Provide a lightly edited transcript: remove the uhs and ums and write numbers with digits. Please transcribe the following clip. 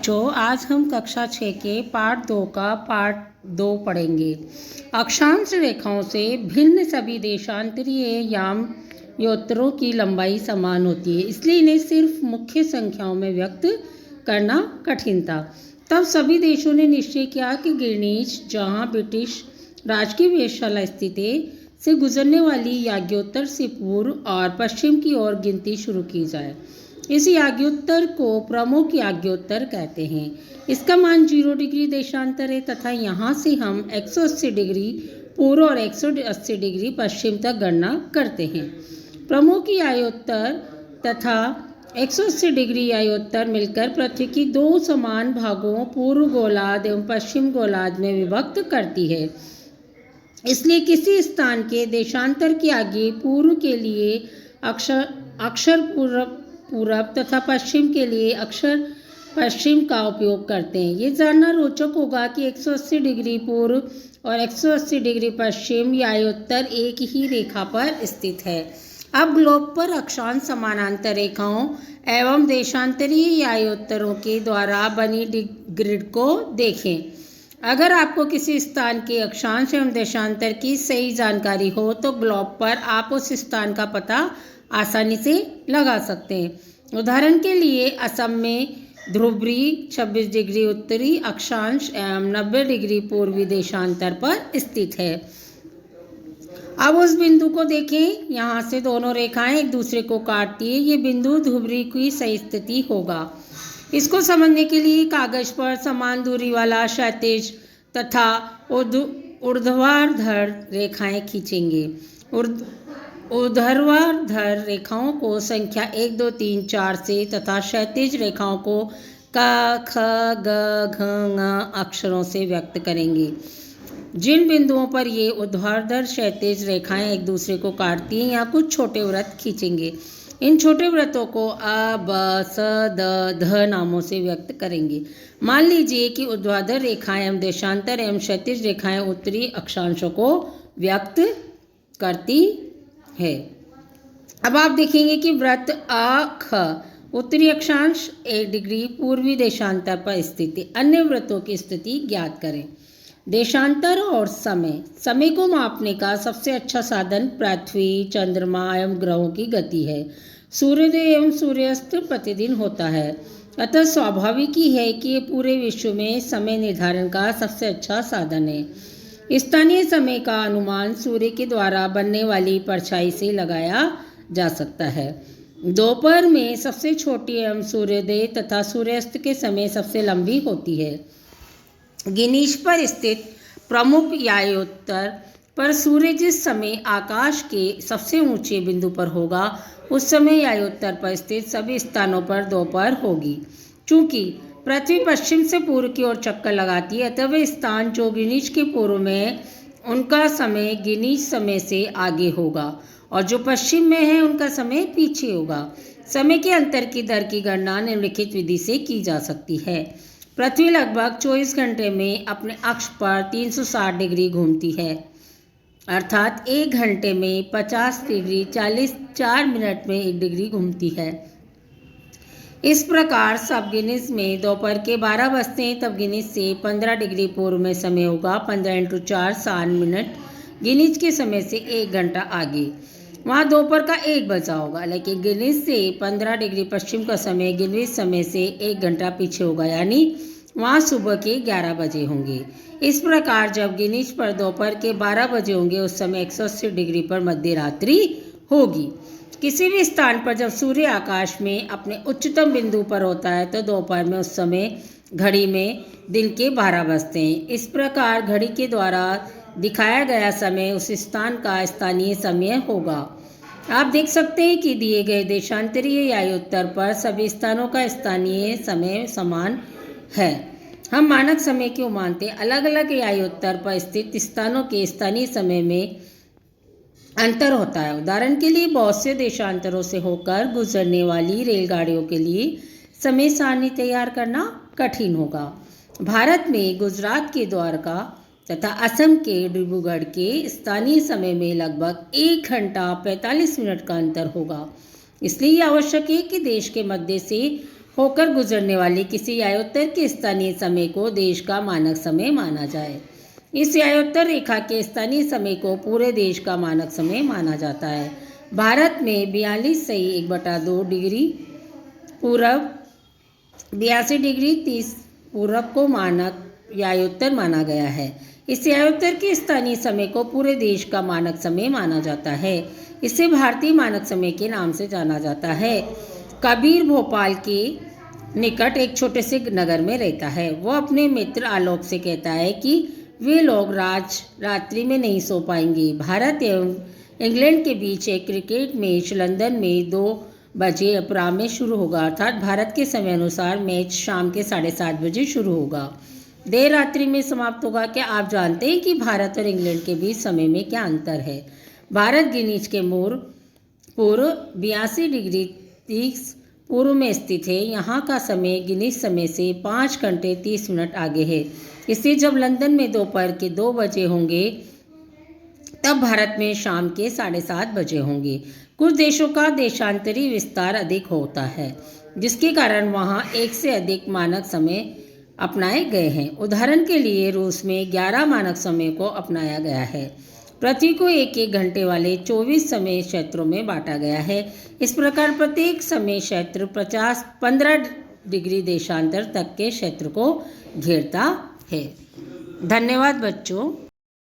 बच्चों, आज हम कक्षा 6 के पाठ 2 का पाठ 2 पढ़ेंगे। अक्षांश रेखाओं से भिन्न सभी देशांतरीय याम्योत्तरों की लंबाई समान होती है, इसलिए इन्हें सिर्फ मुख्य संख्याओं में व्यक्त करना कठिन था। तब सभी देशों ने निश्चय किया कि गिरनीच, जहाँ ब्रिटिश राज की वेधशाला स्थित है, से गुजरने वाली याग्योत्तर से पूर्व और पश्चिम की ओर गिनती शुरू की जाए। इस याग्योत्तर को प्रमुख याग्योत्तर कहते हैं। इसका मान 0 डिग्री देशांतर है तथा यहाँ से हम 180 डिग्री पूर्व और 180 डिग्री पश्चिम तक गणना करते हैं। प्रमुख याग्योत्तर तथा 180 डिग्री याग्योत्तर मिलकर पृथ्वी की 2 समान भागों पूर्व गोलार्ध एवं पश्चिम गोलार्ध में विभक्त करती है। इसलिए किसी स्थान के देशांतर के आगे पूर्व के लिए अक्षर पूरब तथा पश्चिम के लिए अक्षर पश्चिम का उपयोग करते हैं। ये जानना रोचक होगा कि 180 डिग्री पूर्व और 180 डिग्री पश्चिम याग्योत्तर एक ही रेखा पर स्थित है। अब ग्लोब पर अक्षांश समानांतर रेखाओं एवं देशांतरीय याग्योत्तरों के द्वारा बनी ग्रिड को देखें। अगर आपको किसी स्थान के अक्षांश एवं देशांतर की सही जानकारी हो तो ग्लोब पर आप उस स्थान का पता आसानी से लगा सकते हैं। उदाहरण के लिए असम में ध्रुवी 26 डिग्री उत्तरी अक्षांश एवं 90 डिग्री पूर्वी देशांतर पर स्थित है। अब उस बिंदु को देखें, यहाँ से दोनों रेखाएं एक दूसरे को काटती है। ये बिंदु ध्रुवी की सही स्थिति होगा। इसको समझने के लिए कागज पर समान दूरी वाला क्षैतिज तथा ऊर्ध्वाधर रेखाएं खींचेंगे। ऊर्ध्वाधर रेखाओं को संख्या 1 2 3 4 से तथा क्षैतिज रेखाओं को क ख ग घ ङ अक्षरों से व्यक्त करेंगे। जिन बिंदुओं पर ये ऊर्ध्वाधर क्षैतिज रेखाएं एक दूसरे को काटती हैं, यहाँ कुछ छोटे वृत्त खींचेंगे। इन छोटे वृत्तों को अ ब स द ध नामों से व्यक्त करेंगे। मान लीजिए कि ऊर्ध्वाधर रेखाएं एवं देशांतर एवं क्षैतिज रेखाएं उत्तरी अक्षांशों को व्यक्त करती है। अब आप देखेंगे कि वृत्त अ ख उत्तरी अक्षांश 1 डिग्री पूर्वी देशांतर पर स्थित है। अन्य वृत्तों की स्थिति ज्ञात करें। देशांतर और समय को मापने का सबसे अच्छा साधन पृथ्वी, चंद्रमा एवं ग्रहों की गति है। सूर्योदय एवं सूर्यास्त प्रतिदिन होता है, अतः स्वाभाविक ही है कि ये पूरे विश्व में समय निर्धारण का सबसे अच्छा साधन है। स्थानीय समय का अनुमान सूर्य के द्वारा बनने वाली परछाई से लगाया जा सकता है। दोपहर में सबसे छोटी एवं सूर्योदय तथा सूर्यास्त के समय सबसे लंबी होती है। गिनीश पर स्थित प्रमुख याग्योत्तर पर सूर्य जिस समय आकाश के सबसे ऊंचे बिंदु पर होगा, उस समय याग्योत्तर पर स्थित सभी स्थानों पर दोपहर होगी। चूंकि पृथ्वी पश्चिम से पूर्व की ओर चक्कर लगाती है, अतः वे स्थान जो गिनीश के पूर्व में, उनका समय गिनीश समय से आगे होगा और जो पश्चिम में है उनका समय पीछे होगा। समय के अंतर की दर की गणना निम्नलिखित विधि से की जा सकती है। पृथ्वी लगभग 24 घंटे में अपने अक्ष पर 360 डिग्री घूमती है, अर्थात 1 घंटे में 50 डिग्री 4 मिनट में 1 डिग्री घूमती है। इस प्रकार सब गिनीज में दोपहर के 12 बजते हैं, तब गिनीज से 15 डिग्री पूर्व में समय होगा 15 × 4 60 मिनट, गिनीज के समय से 1 घंटा आगे। वहाँ दोपहर का 1 बजा होगा, लेकिन गिनीज से 15 डिग्री पश्चिम का समय गिनीज समय से 1 घंटा पीछे होगा, यानी वहाँ सुबह के 11 बजे होंगे। इस प्रकार जब गिनीज पर दोपहर के 12 बजे होंगे, उस समय 180 डिग्री पर मध्य रात्रि होगी। किसी भी स्थान पर जब सूर्य आकाश में अपने उच्चतम बिंदु पर होता है तो दोपहर में उस समय घड़ी में दिन के 12 बजते हैं। इस प्रकार घड़ी के द्वारा दिखाया गया समय उस स्थान का स्थानीय समय होगा। आप देख सकते हैं कि दिए गए देशांतरीय याग्योत्तर पर सभी स्थानों का स्थानीय समय समान है। हम मानक समय क्यों मानते हैं? अलग अलग याग्योत्तर पर स्थित स्थानों के स्थानीय समय में अंतर होता है। उदाहरण के लिए बहुत से देशांतरों से होकर गुजरने वाली रेलगाड़ियों के लिए समय सारणी तैयार करना कठिन होगा। भारत में गुजरात के द्वारका तथा असम के डिब्रूगढ़ के स्थानीय समय में लगभग 1 घंटा 45 मिनट का अंतर होगा। इसलिए आवश्यक है कि देश के मध्य से होकर गुजरने वाली किसी आयोत्तर के स्थानीय समय को देश का मानक समय माना जाए। इस आयोत्तर रेखा के स्थानीय समय को पूरे देश का मानक समय माना जाता है। भारत में 42.1/2 डिग्री पूरब, 82 डिग्री 30 पूरब को मानक आयोत्तर माना गया है। इस आयोत्तर के स्थानीय समय को पूरे देश का मानक समय माना जाता है। इसे भारतीय मानक समय के नाम से जाना जाता है। कबीर भोपाल के निकट एक छोटे से नगर में रहता है। वह अपने मित्र आलोक से कहता है कि वे लोग रात्रि में नहीं सो पाएंगे। भारत एवं इंग्लैंड के बीच एक क्रिकेट मैच लंदन में 2 बजे अपराह्न में शुरू होगा, अर्थात भारत के समय अनुसार मैच शाम के 7:30 बजे शुरू होगा, देर रात्रि में समाप्त होगा। क्या आप जानते हैं कि भारत और इंग्लैंड के बीच समय में क्या अंतर है? भारत ग्रीनिच के पूर्व 82 डिग्री 30 पूर्व में स्थित है। यहाँ का समय ग्रीनिच समय से 5 घंटे 30 मिनट आगे है। इसलिए जब लंदन में दोपहर के 2 बजे होंगे तब भारत में शाम के 7:30 बजे होंगे। कुछ देशों का देशांतरी विस्तार अधिक होता है, जिसके कारण वहाँ एक से अधिक मानक समय अपनाए गए हैं। उदाहरण के लिए रूस में 11 मानक समय को अपनाया गया है। पृथ्वी को एक घंटे वाले 24 समय क्षेत्रों में बांटा गया है। इस प्रकार प्रत्येक समय क्षेत्र 15 डिग्री देशांतर तक के क्षेत्र को घेरता है। धन्यवाद बच्चों।